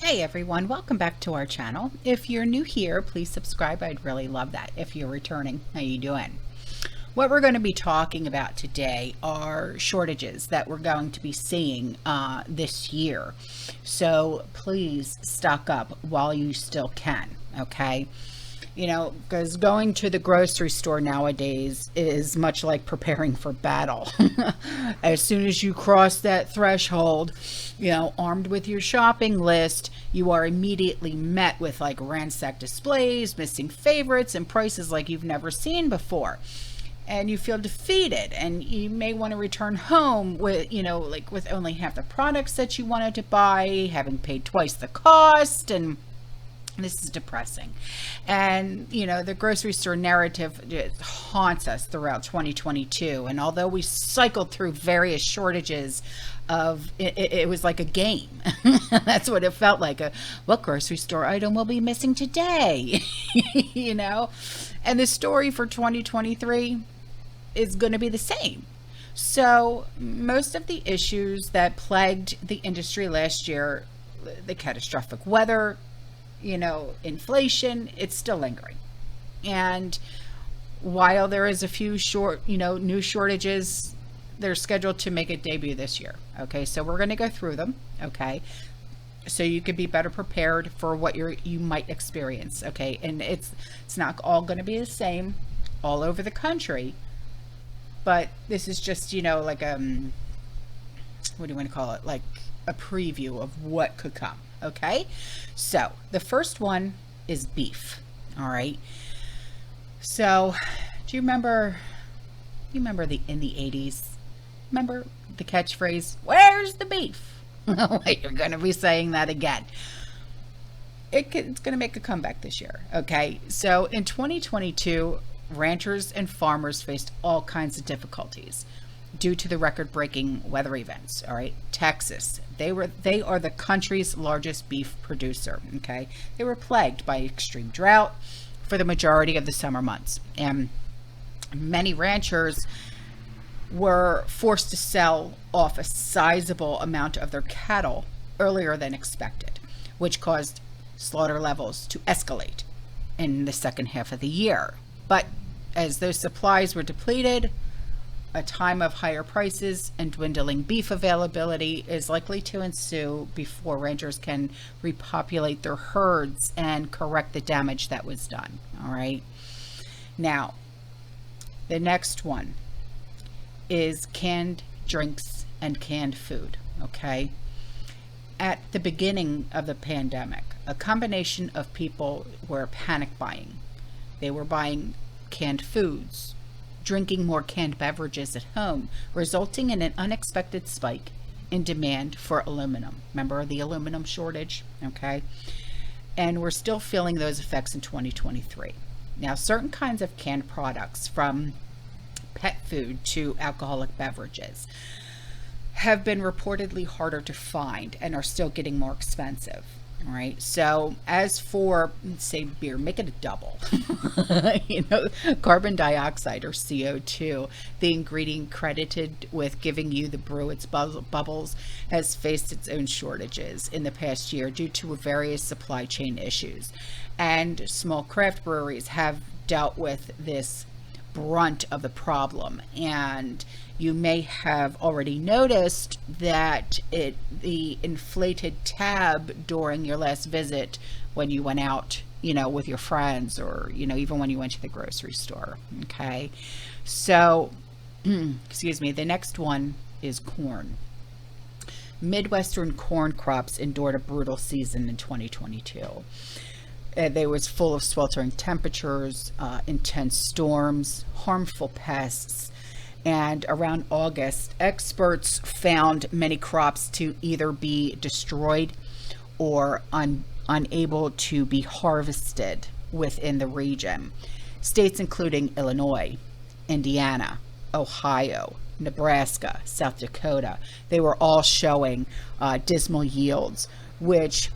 Hey everyone, welcome back to our channel. If you're new here, please subscribe. I'd really love that. If you're returning, how you doing? What we're going to be talking about today are shortages that we're going to be seeing this year. So please stock up while you still can, okay? You know, because going to the grocery store nowadays is much like preparing for battle. As soon as you cross that threshold, you know, armed with your shopping list, you are immediately met with like ransacked displays, missing favorites, and prices like you've never seen before. And you feel defeated, and you may want to return home with, you know, like with only half the products that you wanted to buy, having paid twice the cost, and this is depressing. And, you know, the grocery store narrative just haunts us throughout 2022. And although we cycled through various shortages of, it was like a game. That's what it felt like. What grocery store item will be missing today? You know? And the story for 2023 is going to be the same. So most of the issues that plagued the industry last year, the catastrophic weather, you know, inflation, it's still lingering. And while there is a few new shortages, they're scheduled to make a debut this year. Okay, so we're going to go through them. Okay, so you can be better prepared for what you might experience. Okay, and it's not all going to be the same all over the country, but this is just, you know, like what do you want to call it, like a preview of what could come. Okay, so the first one is beef. All right, so do you remember in the 80s, remember the catchphrase, where's the beef? Wait, you're going to be saying that again. It's going to make a comeback this year. Okay, so in 2022, ranchers and farmers faced all kinds of difficulties due to the record-breaking weather events. All right, Texas, they are the country's largest beef producer. Okay, they were plagued by extreme drought for the majority of the summer months, and many ranchers were forced to sell off a sizable amount of their cattle earlier than expected, which caused slaughter levels to escalate in the second half of the year. But as those supplies were depleted, a time of higher prices and dwindling beef availability is likely to ensue before ranchers can repopulate their herds and correct the damage that was done. All right. Now, the next one is canned drinks and canned food. Okay. At the beginning of the pandemic, a combination of people were panic buying. They were buying canned foods, drinking more canned beverages at home, resulting in an unexpected spike in demand for aluminum. Remember the aluminum shortage? Okay. And we're still feeling those effects in 2023. Now, certain kinds of canned products, from pet food to alcoholic beverages, have been reportedly harder to find and are still getting more expensive. All right. So as for, say, beer, make it a double. You know, carbon dioxide, or CO2, the ingredient credited with giving you the brew its bubbles, has faced its own shortages in the past year due to various supply chain issues. And small craft breweries have dealt with this brunt of the problem. And you may have already noticed that the inflated tab during your last visit when you went out, you know, with your friends, or, you know, even when you went to the grocery store. Okay. So, excuse me, the next one is corn. Midwestern corn crops endured a brutal season in 2022. They was full of sweltering temperatures, intense storms, harmful pests. And around August, experts found many crops to either be destroyed or unable to be harvested within the region. States including Illinois, Indiana, Ohio, Nebraska, South Dakota, they were all showing dismal yields, which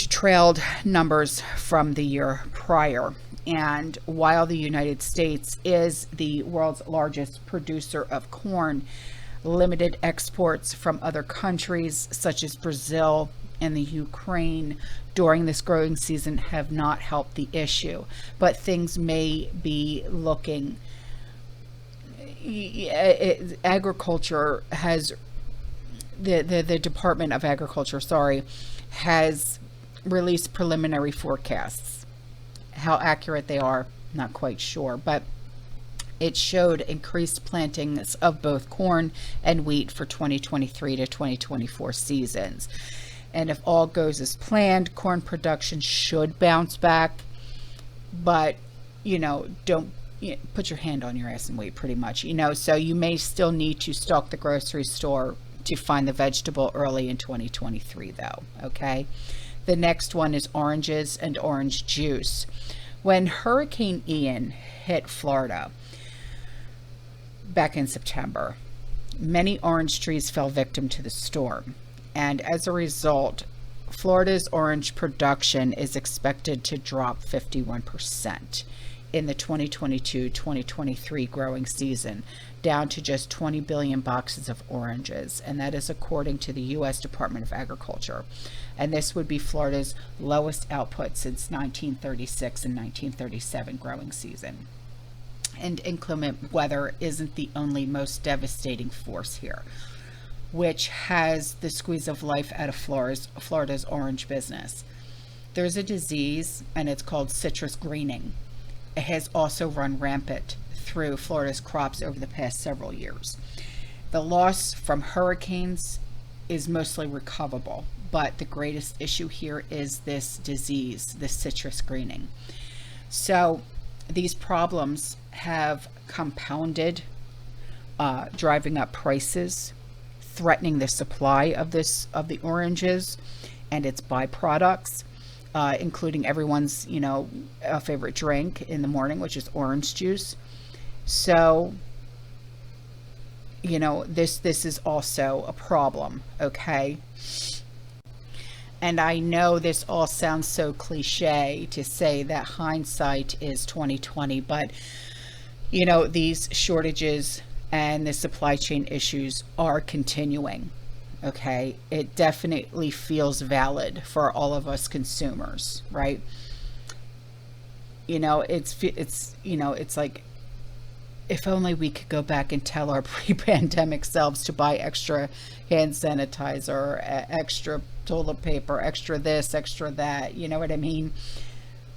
trailed numbers from the year prior. And while the United States is the world's largest producer of corn, limited exports from other countries such as Brazil and the Ukraine during this growing season have not helped the issue, but things may be looking, agriculture has, the Department of Agriculture, sorry, has released preliminary forecasts. How accurate they are, not quite sure, but it showed increased plantings of both corn and wheat for 2023 to 2024 seasons. And if all goes as planned, corn production should bounce back, but, don't put your hand on your ass and wait, pretty much, so you may still need to stock the grocery store to find the vegetable early in 2023 though, okay? The next one is oranges and orange juice. When Hurricane Ian hit Florida back in September, many orange trees fell victim to the storm, and as a result, Florida's orange production is expected to drop 51% in the 2022-2023 growing season, down to just 20 billion boxes of oranges, and that is according to the U.S. Department of Agriculture. And this would be Florida's lowest output since 1936 and 1937 growing season. And inclement weather isn't the only most devastating force here, which has the squeeze of life out of Florida's orange business. There's a disease, and it's called citrus greening. It has also run rampant through Florida's crops over the past several years. The loss from hurricanes is mostly recoverable, but the greatest issue here is this disease, the citrus greening. So these problems have compounded, driving up prices, threatening the supply of the oranges and its byproducts, including everyone's favorite drink in the morning, which is orange juice. So this is also a problem, okay? And I know this all sounds so cliche to say that hindsight is 2020, but these shortages and the supply chain issues are continuing. Okay, it definitely feels valid for all of us consumers, right? It's like, if only we could go back and tell our pre-pandemic selves to buy extra hand sanitizer, extra toilet paper, extra this, extra that, you know what I mean?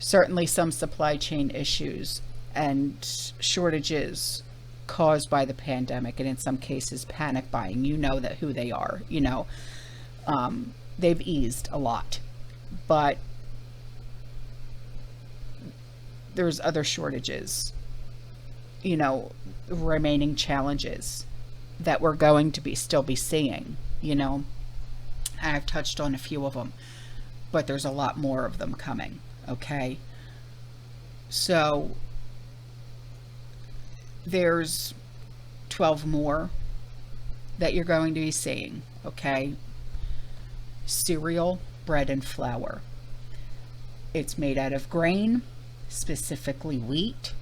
Certainly some supply chain issues and shortages caused by the pandemic, and in some cases panic buying, that who they are, they've eased a lot, but there's other shortages, remaining challenges that we're going to still be seeing, I've touched on a few of them, but there's a lot more of them coming. Okay, so there's 12 more that you're going to be seeing. Okay, cereal, bread, and flour. It's made out of grain, specifically wheat.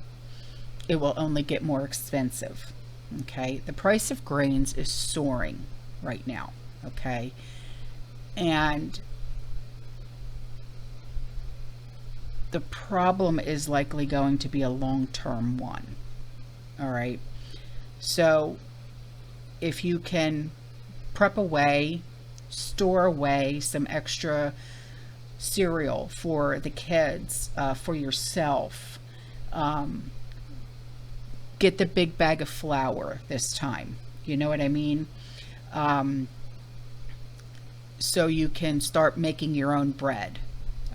It will only get more expensive. Okay, the price of grains is soaring right now. Okay, and the problem is likely going to be a long-term one. All right, so if you can prep away, store away some extra cereal for the kids, for yourself, get the big bag of flour this time, you know what I mean? So you can start making your own bread.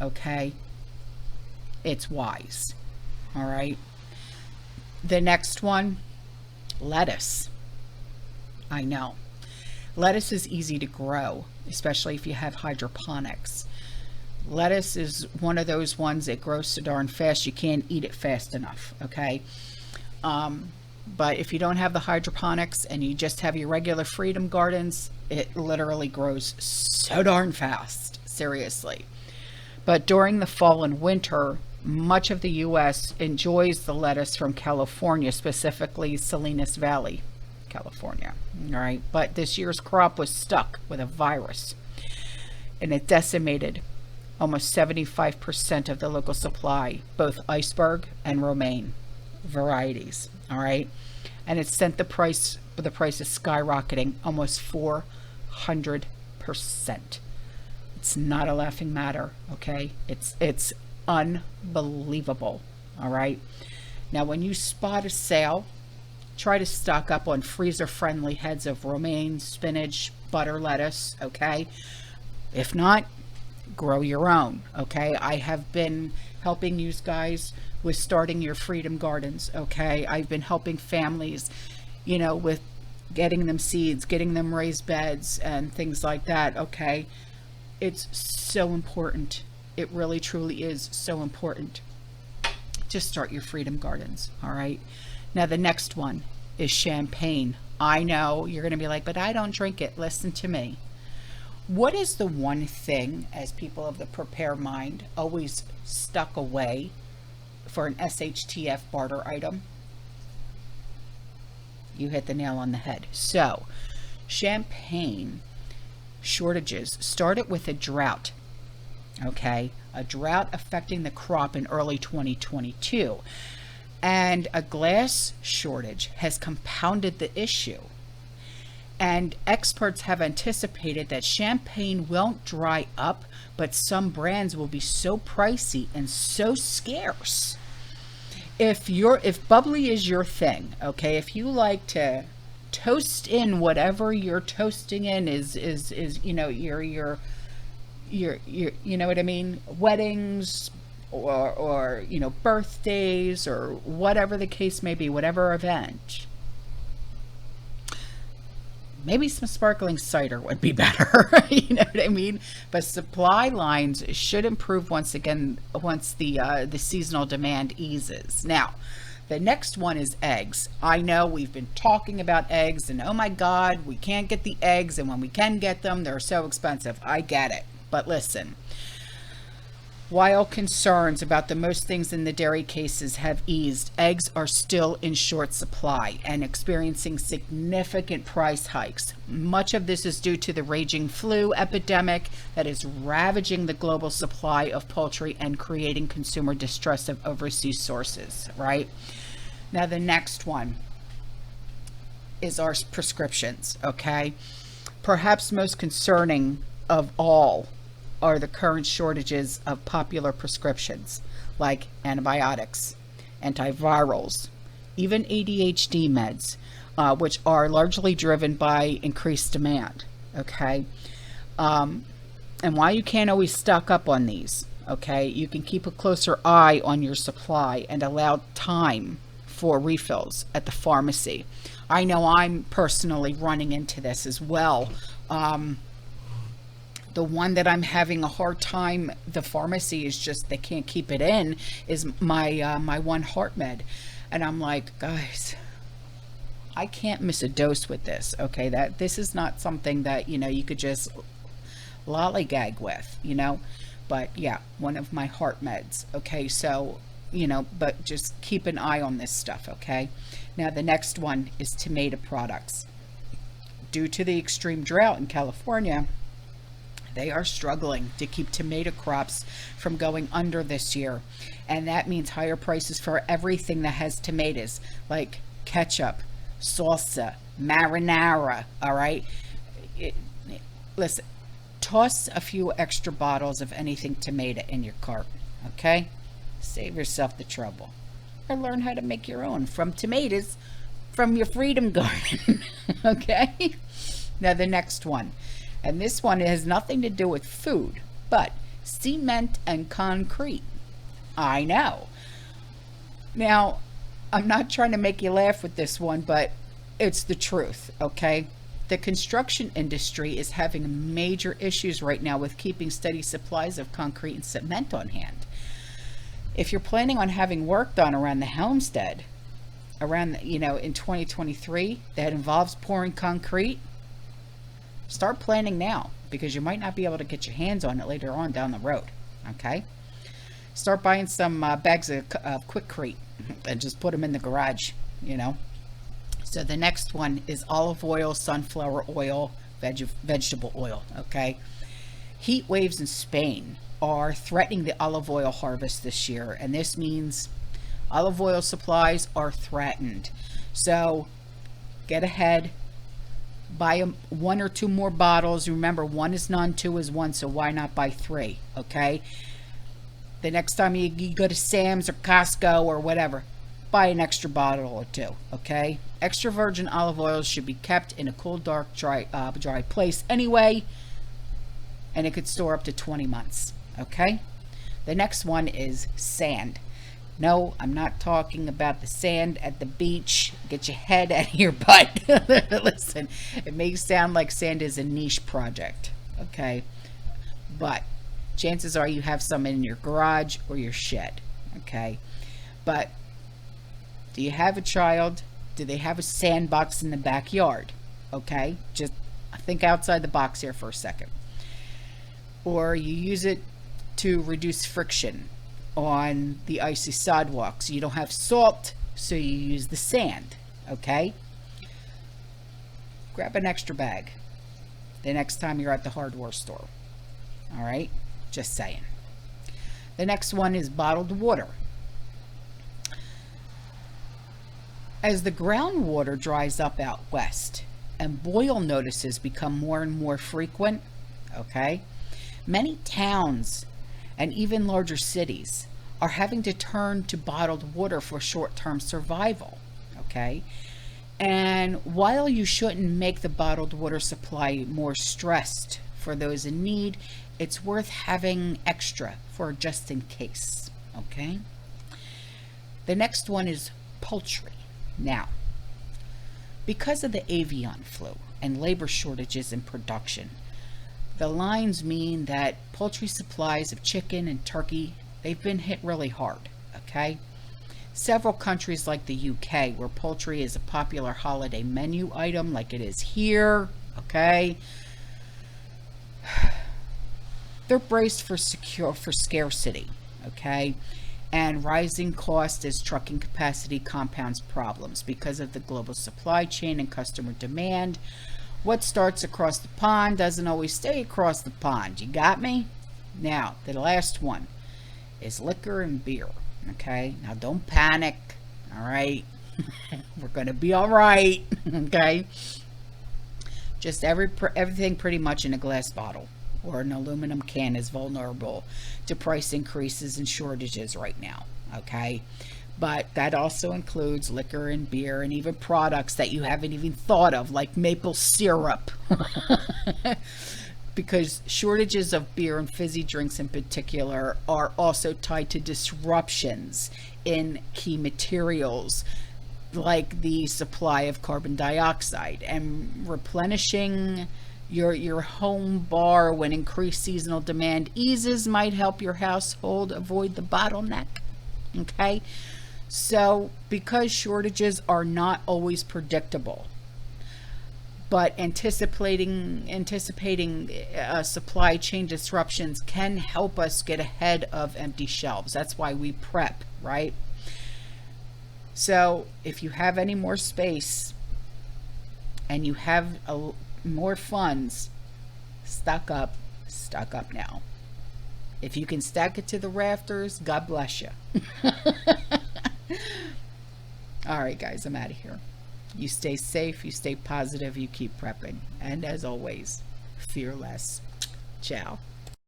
Okay, it's wise. All right, the next one, lettuce. I know lettuce is easy to grow, especially if you have hydroponics. Lettuce is one of those ones that grows so darn fast you can't eat it fast enough. Okay, but if you don't have the hydroponics and you just have your regular freedom gardens, it literally grows so darn fast, seriously. But during the fall and winter, much of the U.S. enjoys the lettuce from California, specifically Salinas Valley, California. All right, but this year's crop was stuck with a virus. and it decimated almost 75% of the local supply, both iceberg and romaine varieties. All right, and it sent the price is skyrocketing almost 400%. It's not a laughing matter. Okay, it's unbelievable. All right, now when you spot a sale, try to stock up on freezer friendly heads of romaine, spinach, butter lettuce. Okay, if not, grow your own. Okay, I have been helping you guys with starting your freedom gardens. Okay, I've been helping families, you know, with getting them seeds, getting them raised beds and things like that. Okay, it's so important. It really truly is so important to start your freedom gardens. All right, now the next one is champagne. I know you're going to be like, but I don't drink it. Listen to me. What is the one thing, as people of the prepare mind, always stuck away for an SHTF barter item? You hit the nail on the head. So, champagne shortages started with a drought. Okay, a drought affecting the crop in early 2022. And a glass shortage has compounded the issue. And experts have anticipated that champagne won't dry up, but some brands will be so pricey and so scarce. If bubbly is your thing, okay, if you like to toast in whatever you're toasting in is you know, your you know what I mean, weddings or you know, birthdays or whatever the case may be, whatever event, maybe some sparkling cider would be better. You know what I mean? But supply lines should improve once again once the seasonal demand eases. Now, the next one is eggs. I know we've been talking about eggs, and oh my God, we can't get the eggs, and when we can get them, they're so expensive. I get it. But listen, while concerns about the most things in the dairy cases have eased, eggs are still in short supply and experiencing significant price hikes. Much of this is due to the raging flu epidemic that is ravaging the global supply of poultry and creating consumer distrust of overseas sources, right? Now, the next one is our prescriptions, okay? Perhaps most concerning of all are the current shortages of popular prescriptions like antibiotics, antivirals, even ADHD meds, which are largely driven by increased demand. Okay, and while you can't always stock up on these, okay, you can keep a closer eye on your supply and allow time for refills at the pharmacy. I know I'm personally running into this as well. The one that I'm having a hard time, the pharmacy is just, they can't keep it in, is my my one heart med. And I'm like, guys, I can't miss a dose with this. Okay, that this is not something that, you know, you could just lollygag with, you know. But yeah, one of my heart meds. Okay, so, you know, but just keep an eye on this stuff. Okay, now the next one is tomato products. Due to the extreme drought in California, they are struggling to keep tomato crops from going under this year. And that means higher prices for everything that has tomatoes, like ketchup, salsa, marinara, all right? Listen, toss a few extra bottles of anything tomato in your cart, okay? Save yourself the trouble. Or learn how to make your own from tomatoes from your freedom garden, okay? Now the next one. And this one has nothing to do with food, but cement and concrete. I know. Now, I'm not trying to make you laugh with this one, but it's the truth, okay? The construction industry is having major issues right now with keeping steady supplies of concrete and cement on hand. If you're planning on having work done around the homestead, around, you know, in 2023, that involves pouring concrete, start planning now, because you might not be able to get your hands on it later on down the road. Okay, start buying some bags of Quikrete and just put them in the garage, you know. So the next one is olive oil, sunflower oil, vegetable oil. Okay, Heat waves in Spain are threatening the olive oil harvest this year, and this means olive oil supplies are threatened. So get ahead, buy one or two more bottles. Remember, one is none, two is one, so why not buy three? Okay, the next time you go to Sam's or Costco or whatever, buy an extra bottle or two. Okay, extra virgin olive oils should be kept in a cool, dark, dry place anyway, and it could store up to 20 months. Okay, the next one is sand. No, I'm not talking about the sand at the beach. Get your head out of your butt. Listen, it may sound like sand is a niche project, okay? But chances are you have some in your garage or your shed, okay? But do you have a child? Do they have a sandbox in the backyard? Okay, just think outside the box here for a second. Or you use it to reduce friction on the icy sidewalks. You don't have salt, so you use the sand. Okay, grab an extra bag the next time you're at the hardware store. All right, just saying. The next one is bottled water. As the groundwater dries up out west and boil notices become more and more frequent, okay, many towns and even larger cities are having to turn to bottled water for short-term survival, okay? And while you shouldn't make the bottled water supply more stressed for those in need, it's worth having extra for just in case, okay? The next one is poultry. Now, because of the avian flu and labor shortages in production, the lines mean that poultry supplies of chicken and turkey, they've been hit really hard, okay? Several countries like the UK, where poultry is a popular holiday menu item like it is here, okay? They're braced for scarcity, okay? And rising cost as trucking capacity compounds problems because of the global supply chain and customer demand. What starts across the pond doesn't always stay across the pond. You got me? Now, the last one is liquor and beer. Okay? Now, don't panic. All right? We're going to be all right. Okay? Just everything pretty much in a glass bottle or an aluminum can is vulnerable to price increases and shortages right now. Okay? But that also includes liquor and beer and even products that you haven't even thought of, like maple syrup. Because shortages of beer and fizzy drinks in particular are also tied to disruptions in key materials, like the supply of carbon dioxide. And replenishing your home bar when increased seasonal demand eases might help your household avoid the bottleneck. Okay? So, because shortages are not always predictable, but anticipating supply chain disruptions can help us get ahead of empty shelves. That's why we prep, right? So, if you have any more space and you have more funds, stock up now. If you can stack it to the rafters, God bless you. All right, guys, I'm out of here. You stay safe, you stay positive, you keep prepping. And as always, fear less. Ciao.